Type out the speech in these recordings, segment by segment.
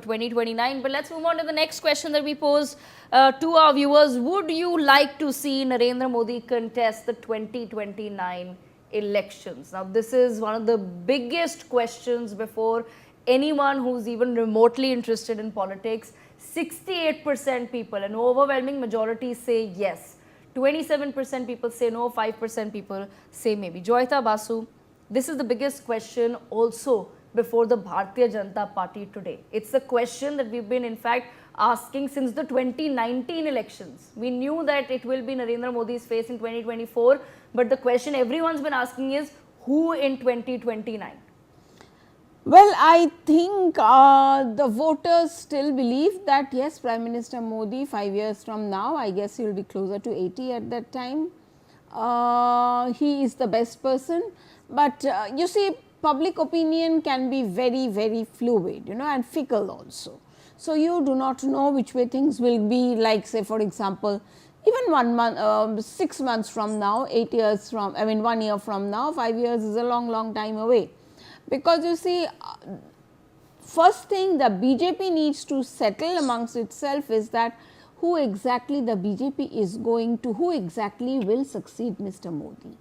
2029. But let's move on to the next question that we pose to our viewers. Would you like to see Narendra Modi contest the 2029 elections? Now, this is one of the biggest questions before anyone who's even remotely interested in politics. 68% people, an overwhelming majority, say yes. 27% people say no, 5% people say maybe. Joyita Basu, this is the biggest question also before the Bharatiya Janata Party today. It's a question that we've been in fact asking since the 2019 elections. We knew that it will be Narendra Modi's face in 2024, but the question everyone's been asking is who in 2029? Well, I think the voters still believe that yes, Prime Minister Modi 5 years from now, I guess he will be closer to 80 at that time. He is the best person, but you see, public opinion can be very, very fluid, and fickle also. So, you do not know which way things will be, like say for example, even 1 month, 6 months from now, 8 years from, 1 year from now, 5 years is a long time away. Because you see, first thing the BJP needs to settle amongst itself is that who exactly the BJP is going to, who exactly will succeed Mr. Modi.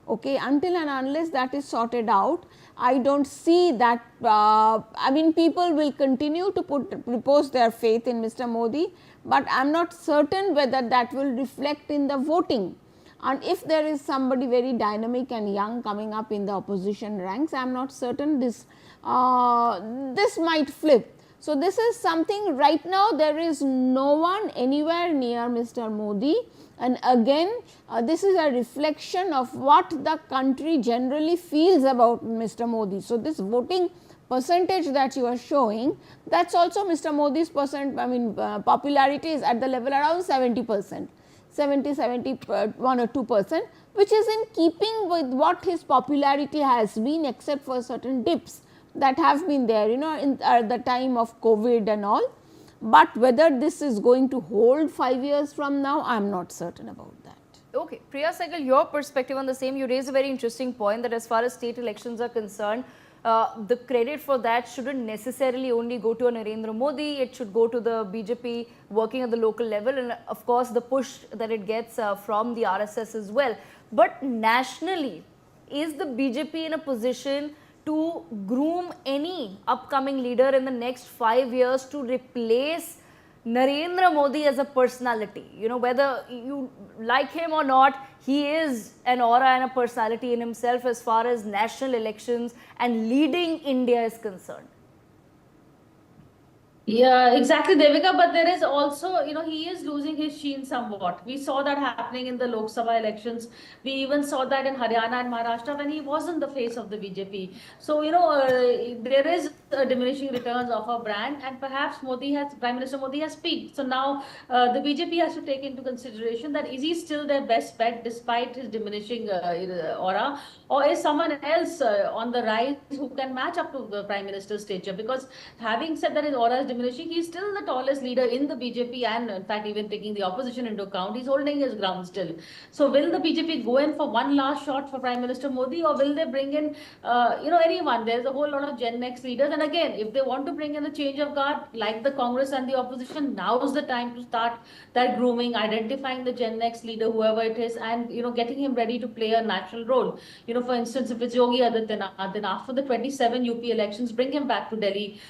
Okay, until and unless that is sorted out, I do not see that, people will continue to repose their faith in Mr. Modi, but I am not certain whether that will reflect in the voting. And if there is somebody very dynamic and young coming up in the opposition ranks, I am not certain this might flip. So, this is something right now there is no one anywhere near Mr. Modi, and again this is a reflection of what the country generally feels about Mr. Modi. So, this voting percentage that you are showing, that is also Mr. Modi's popularity is at the level around 70%. 71 or 2%, which is in keeping with what his popularity has been, except for certain dips that have been there, at the time of COVID and all. But whether this is going to hold 5 years from now, I am not certain about that. Okay, Priya Sehgal, your perspective on the same. You raised a very interesting point that as far as state elections are concerned, the credit for that shouldn't necessarily only go to Narendra Modi, it should go to the BJP working at the local level, and of course the push that it gets from the RSS as well. But nationally, is the BJP in a position to groom any upcoming leader in the next 5 years to replace Narendra Modi as a personality? Whether you like him or not, he is an aura and a personality in himself as far as national elections and leading India is concerned. Yeah, exactly, Devika. But there is also, he is losing his sheen somewhat. We saw that happening in the Lok Sabha elections. We even saw that in Haryana and Maharashtra when he wasn't the face of the BJP. So, there is a diminishing returns of a brand, and perhaps Prime Minister Modi has peaked. So now the BJP has to take into consideration that is he still their best bet despite his diminishing aura, or is someone else on the rise who can match up to the Prime Minister's stature? Because having said that his aura is diminishing, he is still the tallest leader in the BJP, and in fact even taking the opposition into account, he is holding his ground still. So will the BJP go in for one last shot for Prime Minister Modi, or will they bring in anyone? There is a whole lot of Gen X leaders, and again, if they want to bring in a change of guard like the Congress and the opposition, now is the time to start that grooming, identifying the Gen X leader, whoever it is, and getting him ready to play a national role. For instance, if it's Yogi Adityanath, then after the 27 UP elections, bring him back to Delhi.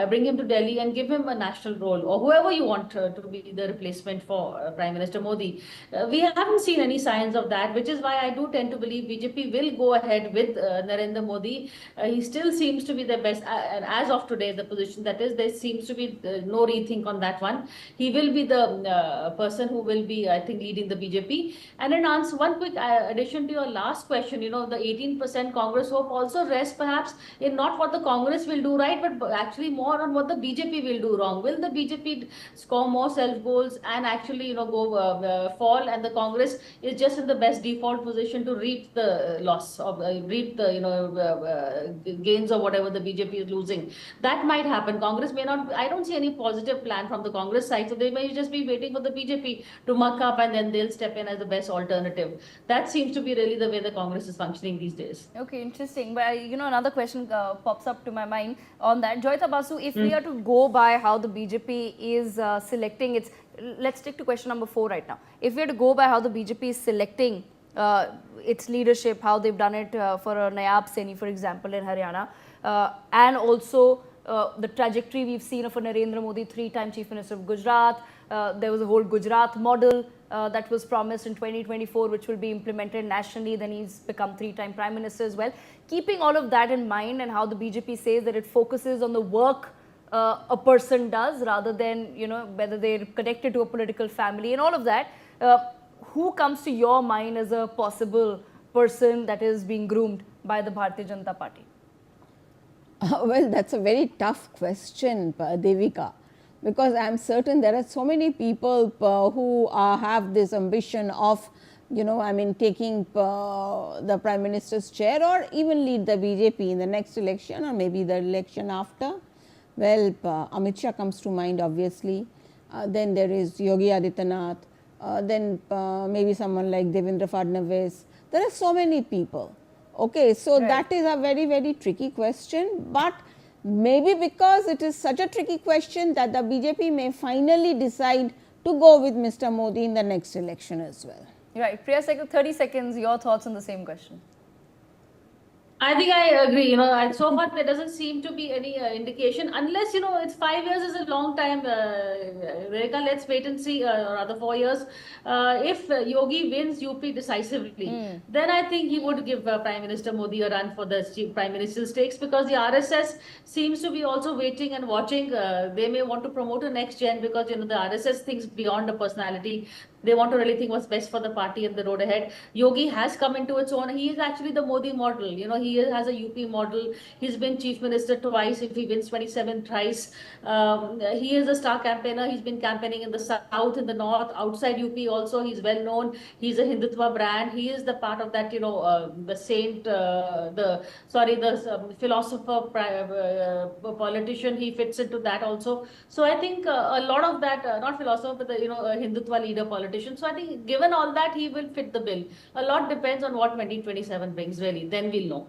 Bring him to Delhi and give him a national role, or whoever you want to be the replacement for Prime Minister Modi. We haven't seen any signs of that, which is why I do tend to believe BJP will go ahead with Narendra Modi. He still seems to be the best, and as of today, the position that is, there seems to be no rethink on that one. He will be the person who will be, I think, leading the BJP. And in answer, one quick addition to your last question, the 18% Congress hope also rests perhaps in not what the Congress will do right, but actually more on what the BJP will do wrong. Will the BJP score more self goals and actually go fall, and the Congress is just in the best default position to reap the loss of reap the gains of whatever the BJP is losing? That might happen. Congress may not. I don't see any positive plan from the Congress side, so they may just be waiting for the BJP to muck up, and then they'll step in as the best alternative. That seems to be really the way the Congress is functioning these days. Okay, interesting. But another question pops up to my mind on that. Joyita Basu, Vasu, if we are to go by how the BJP is selecting its, let's stick to question number 4 right now. If we are to go by how the BJP is selecting its leadership, how they've done it for Nayab Saini, for example, in Haryana, and also the trajectory we've seen of a Narendra Modi, 3-time Chief Minister of Gujarat. There was a whole Gujarat model that was promised in 2024, which will be implemented nationally. Then he's become 3-time Prime Minister as well. Keeping all of that in mind, and how the BJP says that it focuses on the work a person does rather than, you know, whether they're connected to a political family and all of that, who comes to your mind as a possible person that is being groomed by the Bharatiya Janata Party? Well, that's a very tough question, Devika, because I am certain there are so many people who have this ambition of, you know, I mean, taking the Prime Minister's chair or even lead the BJP in the next election or maybe the election after. Well, Amit Shah comes to mind, obviously. Then there is Yogi Adityanath. Then maybe someone like Devendra Fadnavis. There are so many people. Okay, so that is a very, very tricky question, but maybe because it is such a tricky question that the BJP may finally decide to go with Mr. Modi in the next election as well. Right. Priya, 30 seconds, your thoughts on the same question. I think I agree. You know, so far there doesn't seem to be any indication, unless, you know, it's 5 years is a long time. Rekha, let's wait and see, or rather 4 years. If Yogi wins UP decisively, then I think he would give Prime Minister Modi a run for the Prime Minister stakes, because the RSS seems to be also waiting and watching. They may want to promote a next gen, because, you know, the RSS thinks beyond a personality. They want to really think what's best for the party and the road ahead. Yogi has come into its own. He is actually the Modi model. You know, he has a UP model. He's been chief minister twice. If he wins 27 thrice, he is a star campaigner. He's been campaigning in the south, in the north, outside UP also. He's well known. He's a Hindutva brand. He is the part of that, you know, the saint, the philosopher, politician. He fits into that also. So I think a lot of that, not philosopher, but the, you know, Hindutva leader politician. So I think given all that, he will fit the bill. A lot depends on what 2027 brings, really. Then we'll know.